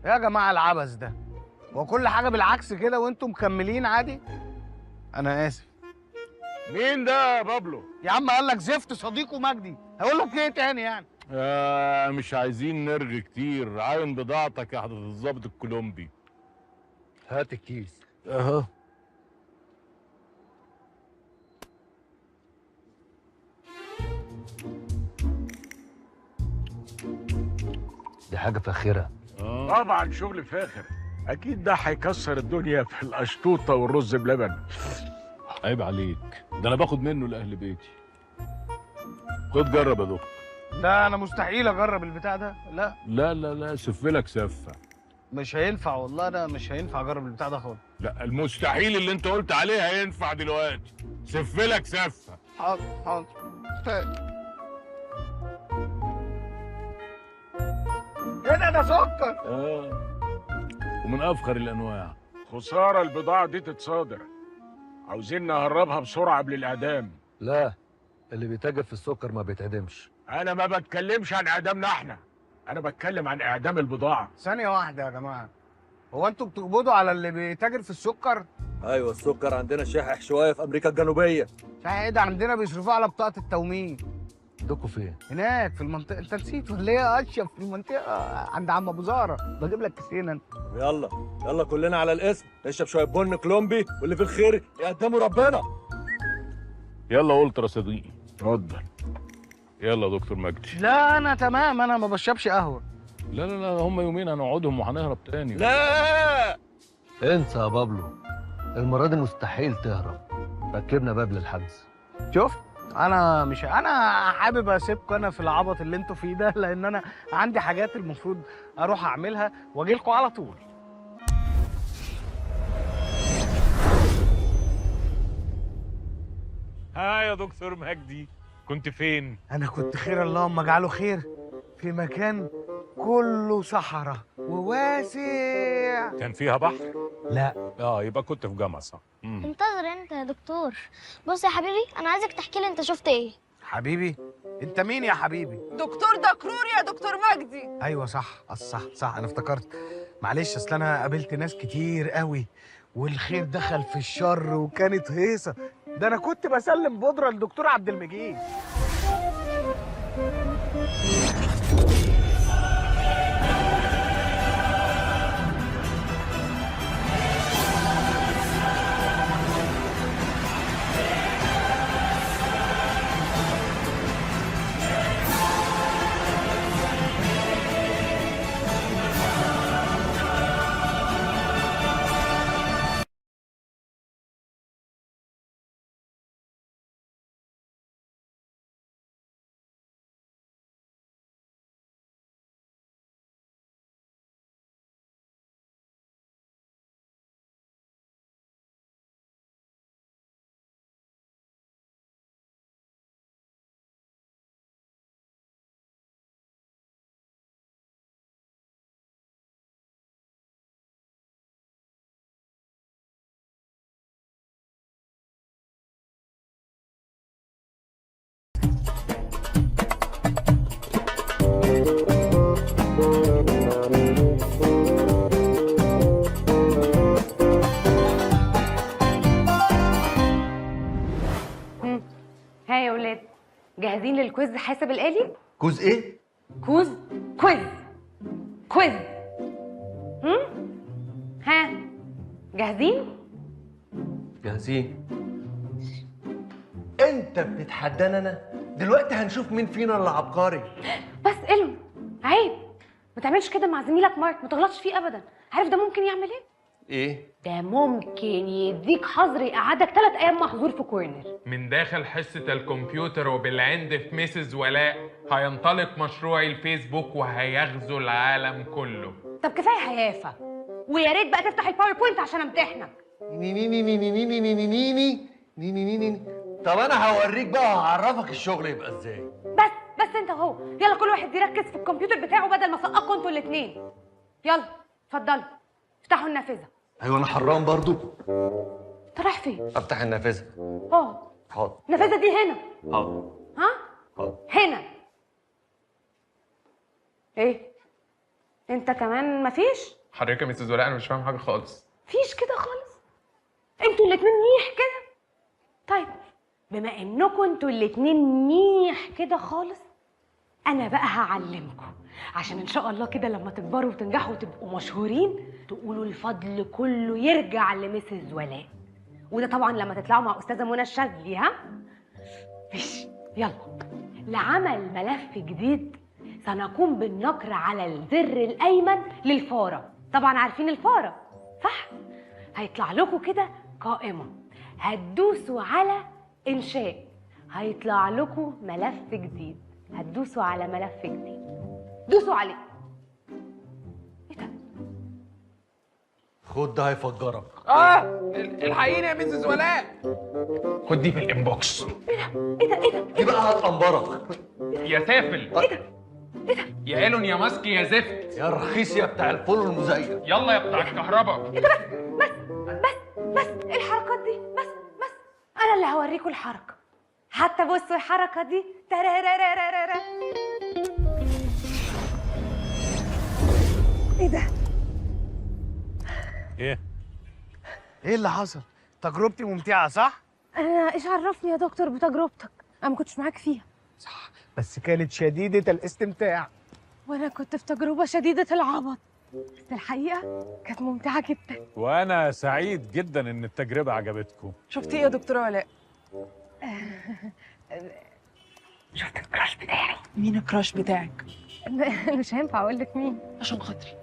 يا جماعه العبث ده، وكل حاجه بالعكس كده وانتم مكملين عادي. انا اسف. مين ده يا بابلو؟ يا عم قال لك زفت صديقه مجدي، هقول لك ايه تاني يعني؟ مش عايزين نرغي كتير. عاين بضاعتك يا حضرة الضابط الكولومبي. هات الكيس اهو. دي حاجه فاخره. طبعا شغل فاخر، اكيد ده هيكسر الدنيا في القشطوطه والرز بلبن. عيب عليك، ده انا باخد منه لاهل بيتي. خد جرب يا دكتور. لا انا مستحيل اجرب البتاع ده، لا لا لا لا، سفلك سفه. مش هينفع والله، انا مش هينفع اجرب البتاع ده خالص. لا، المستحيل اللي انت قلت عليه هينفع دلوقتي. سفلك سفه. حاضر حاضر. ايه ده سكر. ومن افخر الانواع. خساره البضاعه دي تتصادر، عاوزين نهربها بسرعه قبل الاعدام. لا، اللي بيتاجر في السكر ما بيتعدمش. انا ما بتكلمش عن اعدامنا احنا، انا بتكلم عن اعدام البضاعه. ثانيه واحده يا جماعه، هو انتوا بتقبضوا على اللي بيتاجر في السكر؟ ايوه، السكر عندنا شاحح شويه في امريكا الجنوبيه. صحيح ايه ده، عندنا بيصرفوه على بطاقه التومين. عندكم فين؟ هناك في المنطقه، انت نسيت ولا ايه؟ اشيف في المنطقه عند عم ابو زهره، بجيب لك كيسين انت. يلا يلا كلنا على الاسم، نشرب شويه بن كولومبي واللي في الخير يقدمه ربنا. يلا الترا صديقي. اتفضل. يلا يا دكتور مجدي. لا انا تمام، انا ما بشربش قهوه. لا لا لا، هم يومين هنقعدهم وهنهرب تاني. لا انسى يا بابلو، المره دي مستحيل تهرب. ركبنا باب للحجز. شفت، انا مش انا حابب اسيبكم انا في العبط اللي انتوا فيه ده، لان انا عندي حاجات المفروض اروح اعملها واجي لكم على طول. ها يا دكتور مجدي، كنت فين؟ انا كنت خير اللهم اجعله خير، في مكان كله صحراء وواسع. كان فيها بحر؟ لا. يبقى كنت في جمصة. انتظر انت يا دكتور. بص يا حبيبي، انا عايزك تحكي لي انت شفت ايه. حبيبي؟ انت مين يا حبيبي؟ دكتور دكرور يا دكتور مجدي. ايوه صح صح انا افتكرت. معلش اصل انا قابلت ناس كتير قوي والخير دخل في الشر وكانت هيصه. ده انا كنت بسلم بودره للدكتور عبد المجيد. ها يا ولاد، جاهزين للكويز حاسب الآلي؟ كوز ايه؟ كويز. كويز. ها، جاهزين؟ جاهزين. انت بتتحدانا انا؟ دلوقتي هنشوف مين فينا اللي عبقري. بس إلهم عيب، ما تعملش كده مع زميلك مارك، ما تغلطش فيه أبدا. عارف ده ممكن يعمل إيه؟ ايه؟ ده ممكن يديك حظر يقعدك 3 أيام محظور في كورنر. من داخل حصة الكمبيوتر وبالعند في ميسز ولاء هينطلق مشروع الفيسبوك وهيغزو العالم كله. طب كفاية هيافة، ويا ريت بقى تفتح الباوربوينت عشان امتحنك. طب انا هوريك بقى وهعرفك الشغل يبقى ازاي. بس انت اهو، يلا كل واحد يركز في الكمبيوتر بتاعه بدل ما اسقطكم انتوا الاثنين. يلا اتفضلوا افتحوا النافذة. ايوه انا حرام برضو. انت رايح فين؟ افتح النافذة. حاضر. النافذة دي هنا. حاضر. ها؟ حاضر. هنا. ايه؟ انت كمان مفيش؟ حضرتك يا مستر ولاء انا مش فاهم حاجه خالص. فيش كده خالص؟ انتوا الاتنين ميح كده؟ طيب بما انكم انتوا الاتنين ميح كده خالص، انا بقى هعلمكم عشان ان شاء الله كده لما تكبروا وتنجحوا وتبقوا مشهورين تقولوا الفضل كله يرجع لمسز ولاء. وده طبعا لما تطلعوا مع استاذه منى الشاذلي. ها ماشي، يلا. لعمل ملف جديد سنقوم بالنقر على الزر الايمن للفاره. طبعا عارفين الفاره صح؟ هيطلع لكم كده قائمه، هتدوسوا على انشاء، هيطلع لكم ملف جديد، هتدوسوا على ملف جديد، دوسوا عليه. ايه ده؟ خد ده هيفجرك. الحقيني يا مستر ولاء. خد دي في الانبوكس. ايه ده؟ دي بقى هتنبرك. يا سافل. ايه ده؟ يا ايلون يا ماسك يا زفت. يا رخيص يا بتاع الفول والمزيت. يلا يا بتاع الكهرباء. بس ايه الحركات دي؟ بس انا اللي هوريكم الحركه. حتى بصوا الحركه دي. ترارارارارا. ايه ده؟ ايه ايه اللي حصل؟ تجربتي ممتعه صح؟ انا ايش عرفني يا دكتور بتجربتك؟ انا ما كنتش معاك فيها. صح، بس كانت شديده الاستمتاع. وانا كنت في تجربه شديده العبط، بس الحقيقه كانت ممتعه جدا. وانا سعيد جدا ان التجربه عجبتكم. شفتي ايه يا دكتوره ولاء؟ شفت الكراش بتاعي؟ مين الكراش بتاعك؟ مش هينفع اقول لك مين. عشان خاطري.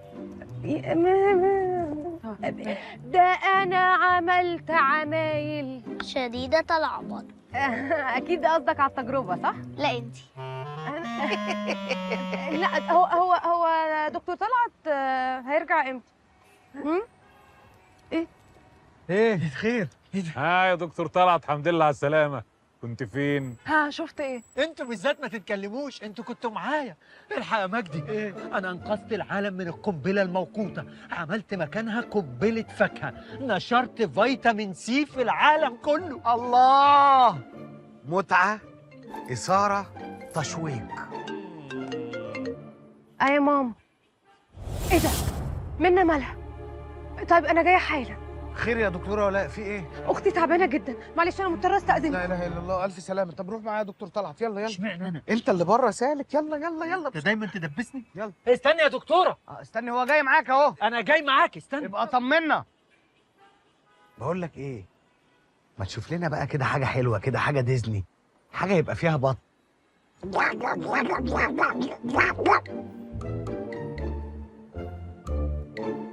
ده انا عملت عمايل. شديدة العبط. اكيد قصدك على التجربه صح؟ لا انتي. لا هو دكتور طلعت هيرجع امتى؟ ايه خير؟ ها يا دكتور طلعت، الحمد لله على السلامه. كنت فين؟ ها شفت ايه؟ انتوا بالذات ما تتكلموش، انتوا كنتوا معايا. الحق يا مجدي، انا انقذت العالم من القنبله الموقوته، عملت مكانها قنبله فاكهه، نشرت فيتامين سي في العالم كله. الله، متعه، اثاره، تشويق. يا ماما. ايه ده؟ منى مالها؟ طيب انا جايه حالا. خير يا دكتوره ولاء، في ايه؟ اختي تعبانه جدا، معلش انا مضطره استاذن. لا اله الا الله، الف سلامه. طب روح معايا يا دكتور طلعت، يلا اشمعنى انا؟ انت اللي بره سالك. يلا انت دايما تدبسني. يلا. استني يا دكتوره، استني، هو جاي معاك اهو. انا جاي معاك، استني. يبقى طمنا. بقول لك ايه، ما تشوف لنا بقى كده حاجه حلوه كده، حاجه ديزني، حاجه يبقى فيها بط.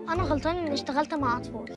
انا غلطان اني اشتغلت مع اطفال.